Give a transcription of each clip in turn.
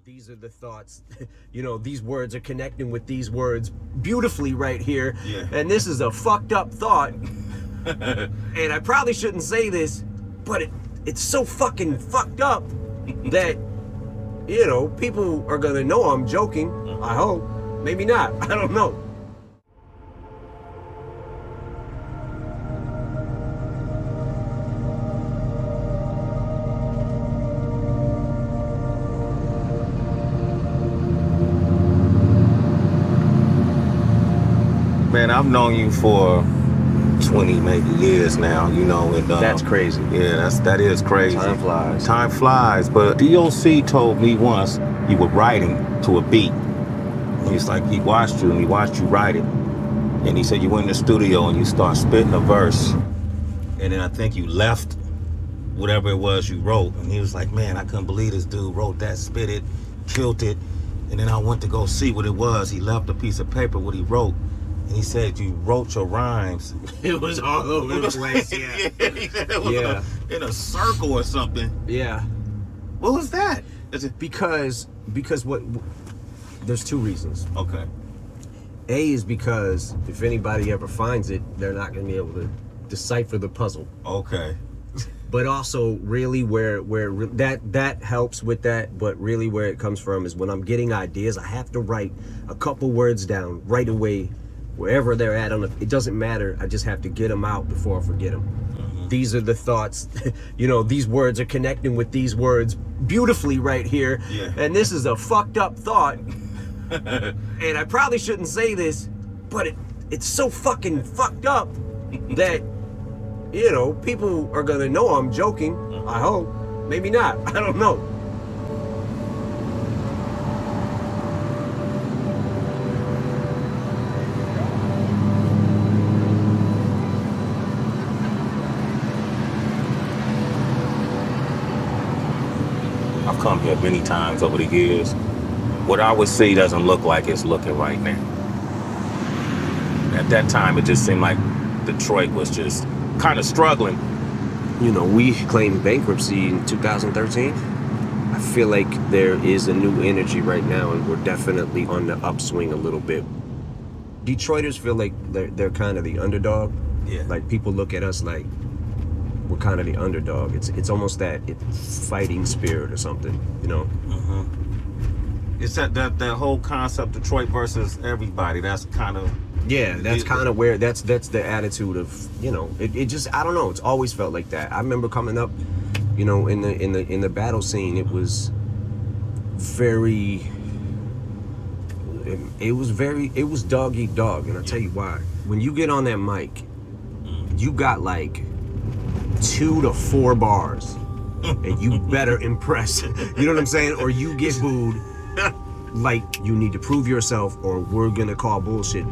These are the thoughts. These words are connecting with these words beautifully right here. Yeah. And this is a fucked up thought. And I probably shouldn't say this, but it's so fucking fucked up that, people are gonna know I'm joking. I hope. Maybe not. I don't know. Man, I've known you for 20 maybe years now, and That's crazy. Yeah, that is crazy. Time flies. Time flies. But DOC told me once you were writing to a beat. He's like, he watched you write it. And he said you went in the studio and you start spitting a verse. And then I think you left whatever it was you wrote. And he was like, man, I couldn't believe this dude wrote that, spit it, killed it. And then I went to go see what it was. He left a piece of paper, what he wrote. And he said you wrote your rhymes. It was all over the place, yeah. He said it was in a circle or something. Yeah. What was that? Because there's two reasons. Okay. A is because if anybody ever finds it, they're not going to be able to decipher the puzzle. Okay. But also, really, where that helps with that, but really where it comes from is when I'm getting ideas, I have to write a couple words down right away, wherever they're at. It doesn't matter. I just have to get them out before I forget them. Mm-hmm. These are the thoughts. These words are connecting with these words beautifully right here. Yeah. And this is a fucked up thought. And I probably shouldn't say this, but it's so fucking fucked up that, people are gonna know I'm joking. I hope. Maybe not. I don't know. I've come here many times over the years. What I would see doesn't look like it's looking right now. At that time, it just seemed like Detroit was just kind of struggling. We claimed bankruptcy in 2013. I feel like there is a new energy right now, and we're definitely on the upswing a little bit. Detroiters feel like they're kind of the underdog. Yeah. Like people look at us like we're kind of the underdog. It's almost that fighting spirit or something, Mm-hmm. It's that whole concept, Detroit versus everybody. That's kind of that's kind of where that's the attitude of it just, I don't know, it's always felt like that. I remember coming up, in the battle scene. It was very it was dog eat dog, and I'll tell you why. When you get on that mic, you got like 2 to 4 bars, and you better impress. You know what I'm saying? Or you get booed. Like you need to prove yourself, or we're gonna call bullshit.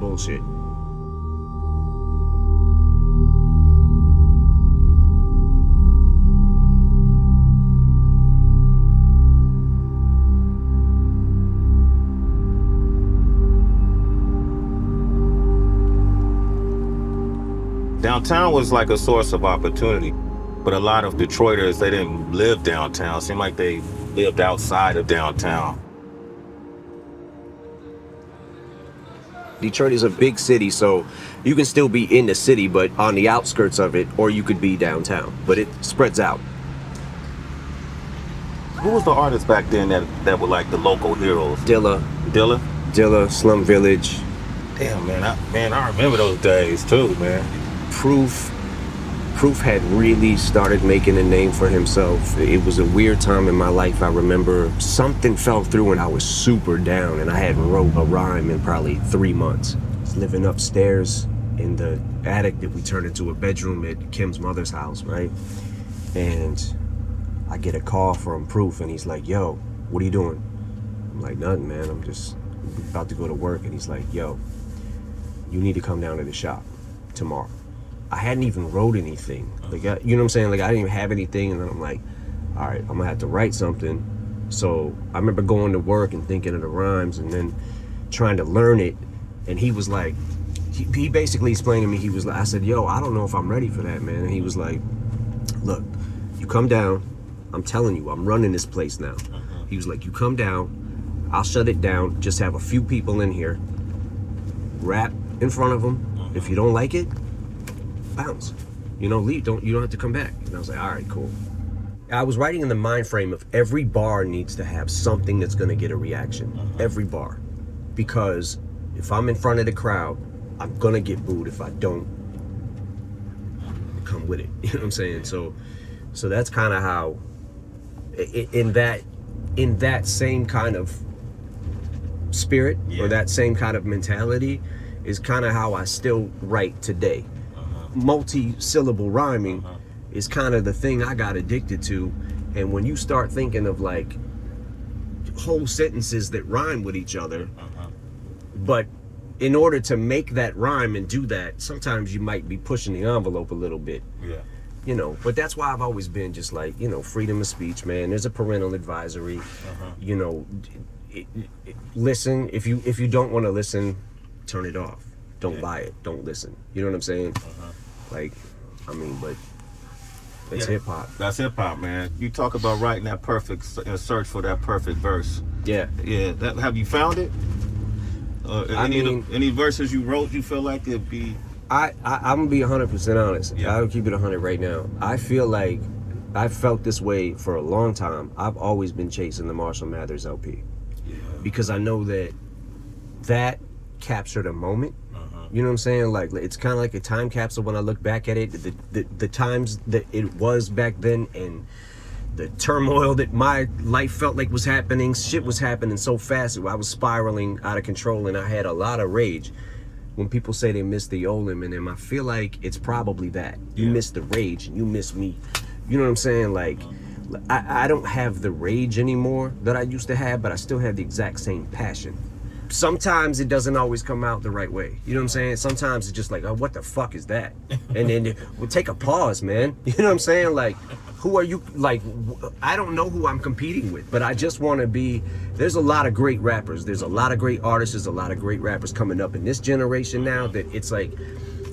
Downtown was like a source of opportunity, but a lot of Detroiters, they didn't live downtown. It seemed like they lived outside of downtown. Detroit is a big city, so you can still be in the city, but on the outskirts of it, or you could be downtown, but it spreads out. Who was the artist back then that were like the local heroes? Dilla, Slum Village. Damn, man, I remember those days too, man. Proof had really started making a name for himself. It was a weird time in my life. I remember something fell through and I was super down, and I hadn't wrote a rhyme in probably 3 months. I was living upstairs in the attic that we turned into a bedroom at Kim's mother's house, right? And I get a call from Proof, and he's like, yo, what are you doing? I'm like, nothing, man. I'm just about to go to work. And he's like, yo, you need to come down to the shop tomorrow. I hadn't even wrote anything. Like, you know what I'm saying? Like, I didn't even have anything. And then I'm like, all right, I'm gonna have to write something. So I remember going to work and thinking of the rhymes and then trying to learn it. And he was like, he basically explained to me, he was like, I said, yo, I don't know if I'm ready for that, man. And he was like, look, you come down, I'm telling you, I'm running this place now. He was like, you come down, I'll shut it down, just have a few people in here, rap in front of them. If you don't like it, bounce. You know, leave. You don't have to come back. And I was like, all right, cool. I was writing in the mind frame of every bar needs to have something that's gonna get a reaction. Every bar. Because if I'm in front of the crowd, I'm gonna get booed if I don't come with it. You know what I'm saying? So that's kind of how, in that same kind of spirit, or that same kind of mentality, is kind of how I still write today. Multi-syllable rhyming is kind of the thing I got addicted to. And when you start thinking of like whole sentences that rhyme with each other, but in order to make that rhyme and do that, sometimes you might be pushing the envelope a little bit. Yeah. You know, but that's why I've always been just like, you know, freedom of speech, man. There's a parental advisory. You know, listen. If you don't want to listen, turn it off. Don't buy it. Don't listen. You know what I'm saying? Like, I mean, but it's hip hop. That's hip hop, man. You talk about writing that perfect search for that perfect verse. Yeah. That, have you found it? Any verses you wrote you feel like it'd be? I'm gonna be 100% honest. I'll keep it 100 right now. I feel like I've felt this way for a long time. I've always been chasing the Marshall Mathers LP because I know that captured a moment. You know what I'm saying? Like, it's kind of like a time capsule when I look back at it. The times that it was back then, and the turmoil that my life felt like was happening. Shit was happening so fast. I was spiraling out of control, and I had a lot of rage. When people say they miss the old Eminem, I feel like it's probably that. You miss the rage, and you miss me. You know what I'm saying? Like, I don't have the rage anymore that I used to have, but I still have the exact same passion. Sometimes it doesn't always come out the right way. You know what I'm saying? Sometimes it's just like, oh, what the fuck is that? And then we'll take a pause, man. You know what I'm saying? Like, who are you? Like, I don't know who I'm competing with, but I just want to be. There's a lot of great rappers. There's a lot of great artists. There's a lot of great rappers coming up in this generation now that it's like,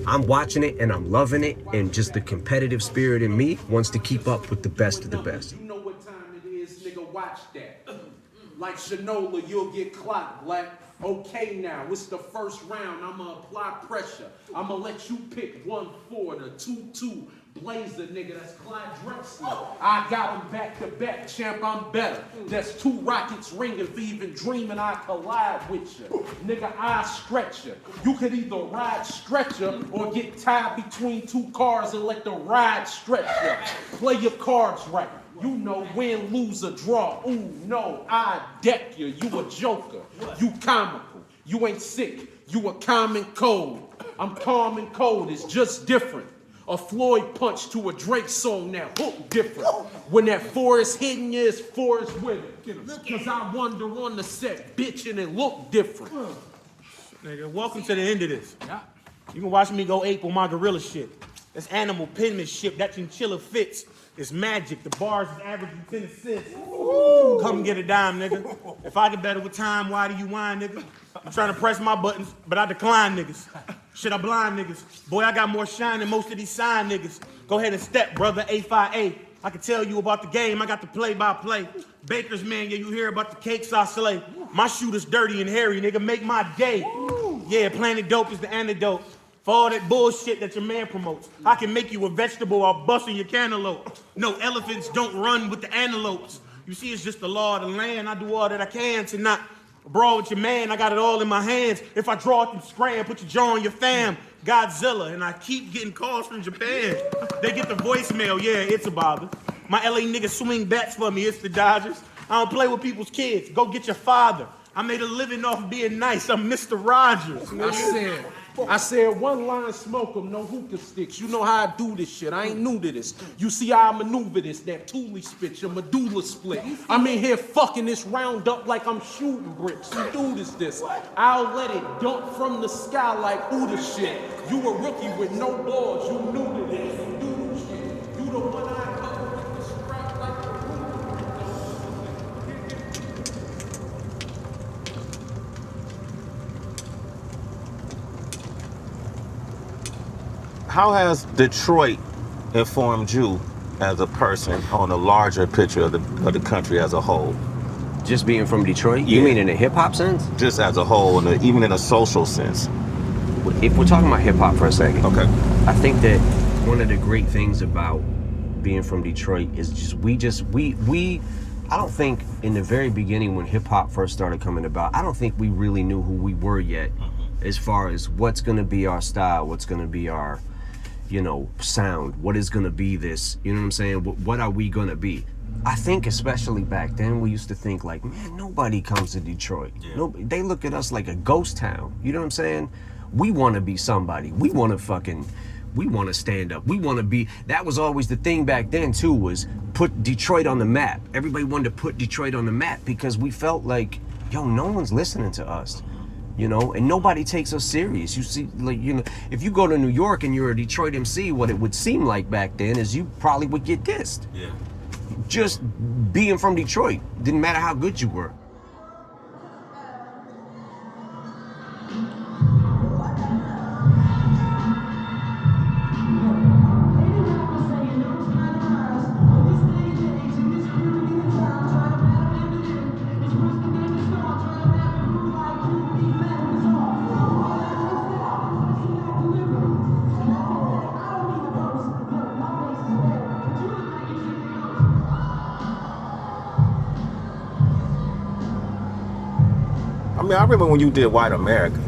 I'm watching it and I'm loving it, and just the competitive spirit in me wants to keep up with the best of the best. You know what time it is, nigga, watch that. Like Shinola, you'll get clocked, black. Okay now, it's the first round, I'ma apply pressure. I'ma let you pick 1-4, the 2-2. Blazer, nigga, that's Clyde Drexler. I got him back to back, champ, I'm better. That's 2 rockets ringing for even dreaming I collide with you. Nigga, I stretch you. You could either ride stretcher or get tied between 2 cars and let the ride stretch you. Play your cards right. You know, win, lose, or draw. Ooh, no, I deck you. You a joker. You comical. You ain't sick. You a common cold. I'm calm and cold. It's just different. A Floyd punch to a Drake song now. Hook different. When that forest hitting you, it's forest with it. Cause I wander on the set, bitching and look different. Nigga, welcome to the end of this. You can watch me go ape on my gorilla shit. That's animal penmanship. That chinchilla fits. It's magic. The bars is averaging 10 assists. Ooh. Come get a dime, nigga. If I get better with time, why do you whine, nigga? I'm trying to press my buttons, but I decline niggas. Shit, I blind niggas. Boy, I got more shine than most of these sign niggas. Go ahead and step, brother, A5A. I can tell you about the game. I got the play-by-play. Baker's man, yeah, you hear about the cakes I slay. My shooter's dirty and hairy, nigga. Make my day. Yeah, Planet Dope is the antidote. For all that bullshit that your man promotes. I can make you a vegetable while busting your cantaloupe. No, elephants don't run with the antelopes. You see, it's just the law of the land. I do all that I can to not brawl with your man. I got it all in my hands. If I draw it and scram, put your jaw on your fam. Godzilla, and I keep getting calls from Japan. They get the voicemail, yeah, it's a bother. My LA niggas swing bats for me, it's the Dodgers. I don't play with people's kids. Go get your father. I made a living off being nice. I'm Mr. Rogers. I said one line smoke 'em, no hookah sticks. You know how I do this shit. I ain't new to this. You see how I maneuver this, that Thule spit, your medulla split. I'm in here fucking this round up like I'm shooting bricks. You do this. I'll let it dump from the sky like who the shit. You a rookie with no balls. You new to this. You do this shit. You the one I cover with the strap like the How has Detroit informed you as a person on a larger picture of the country as a whole? Just being from Detroit? Yeah. You mean in a hip hop sense? Just as a whole, and even in a social sense. If we're talking about hip hop for a second, Okay. I think that one of the great things about being from Detroit is we I don't think in the very beginning when hip hop first started coming about, I don't think we really knew who we were yet, as far as what's gonna be our style, what's gonna be our, sound, what is gonna be this, you know what I'm saying? What are we gonna be? I think especially back then we used to think like, man, nobody comes to Detroit. Yeah. No, they look at us like a ghost town. You know what I'm saying? We want to be somebody. We want to stand up. We want to be, that was always the thing back then too, was put Detroit on the map. Everybody wanted to put Detroit on the map because we felt like, yo, no one's listening to us, and nobody takes us serious. You see, like, if you go to New York and you're a Detroit MC, what it would seem like back then is you probably would get dissed. Yeah. Just being from Detroit, didn't matter how good you were. I mean, I remember when you did White America,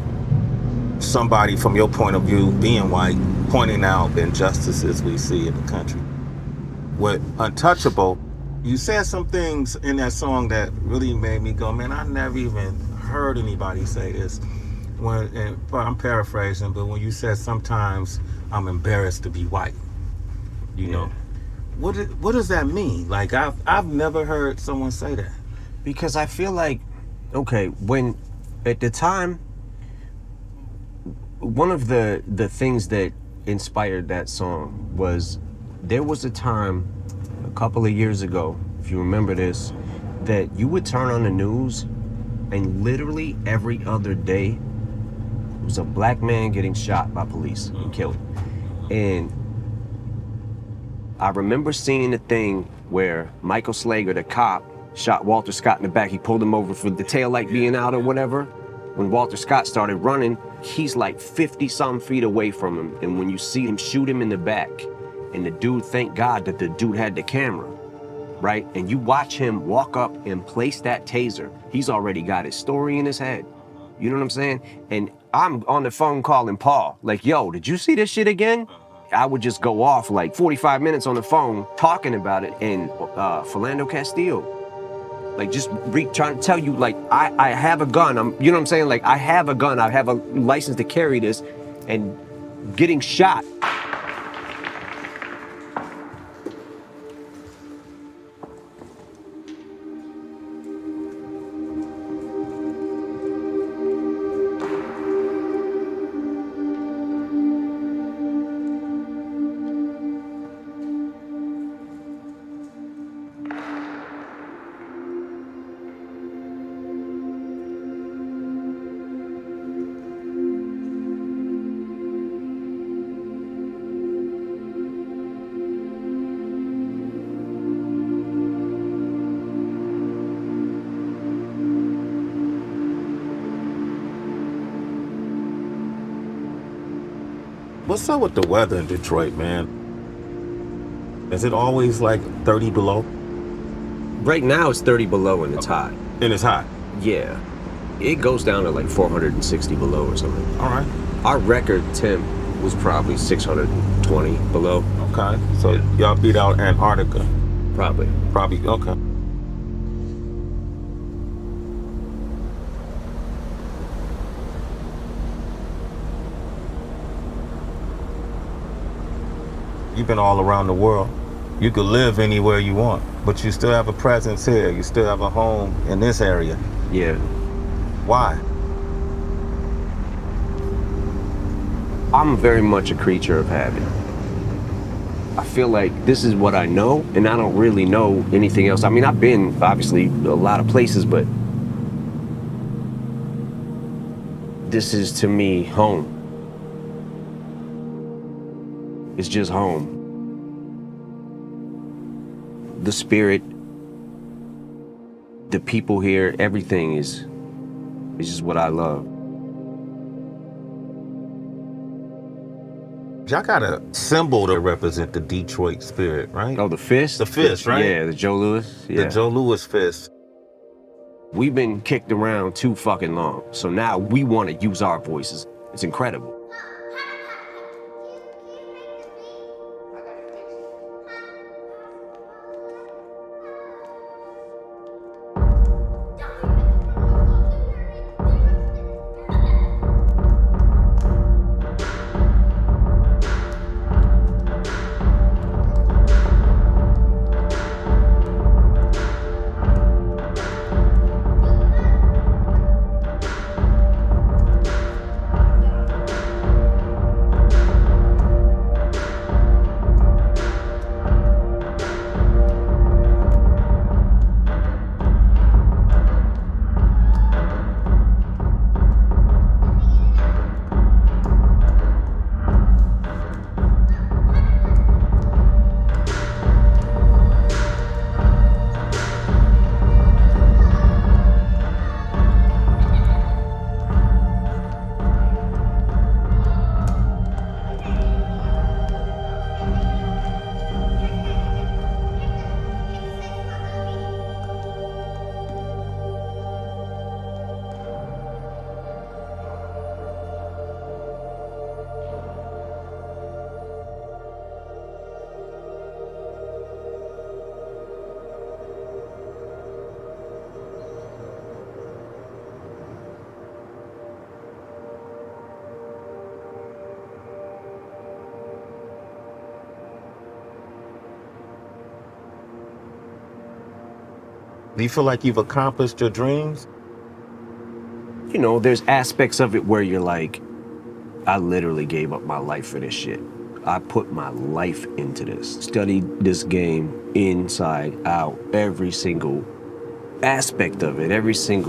somebody from your point of view, being white, pointing out the injustices we see in the country. With Untouchable, you said some things in that song that really made me go, man, I never even heard anybody say this. I'm paraphrasing, but when you said sometimes I'm embarrassed to be white, you know, what does that mean? Like, I've never heard someone say that. Because I feel like, okay, when at the time, one of the things that inspired that song was there was a time a couple of years ago, if you remember this, that you would turn on the news and literally every other day was a black man getting shot by police and killed. And I remember seeing a thing where Michael Slager, the cop, shot Walter Scott in the back. He pulled him over for the taillight being out or whatever. When Walter Scott started running, he's like 50-some feet away from him. And when you see him shoot him in the back, and the dude, thank God that the dude had the camera, right? And you watch him walk up and place that taser. He's already got his story in his head. You know what I'm saying? And I'm on the phone calling Paul, like, yo, did you see this shit again? I would just go off like 45 minutes on the phone talking about it. And Philando Castillo, like, just trying to tell you, like, I have a gun. You know what I'm saying? Like, I have a gun. I have a license to carry this, and getting shot. What's up with the weather in Detroit, man? Is it always like 30 below? Right now it's 30 below and it's hot. And it's hot? Yeah. It goes down to like 460 below or something. All right. Our record temp was probably 620 below. Okay. So y'all beat out Antarctica? Probably. Probably, okay. You've been all around the world. You could live anywhere you want, but you still have a presence here. You still have a home in this area. Yeah. Why? I'm very much a creature of habit. I feel like this is what I know, and I don't really know anything else. I mean, I've been, obviously, a lot of places, but this is, to me, home. It's just home. The spirit The people here, everything is just what I love. Y'all got a symbol to represent the Detroit spirit, right? Oh, the fist? The fist, right? Yeah, the Joe Louis. Yeah. The Joe Louis fist. We've been kicked around too fucking long, so now we want to use our voices. It's incredible. Do you feel like you've accomplished your dreams? You know, there's aspects of it where you're like, I literally gave up my life for this shit. I put my life into this. Studied this game inside out, every single aspect of it, everything.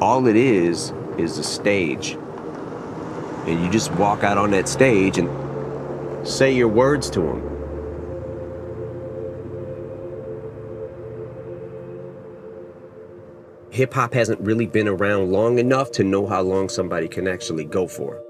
All it is a stage. And you just walk out on that stage and say your words to them. Hip hop hasn't really been around long enough to know how long somebody can actually go for.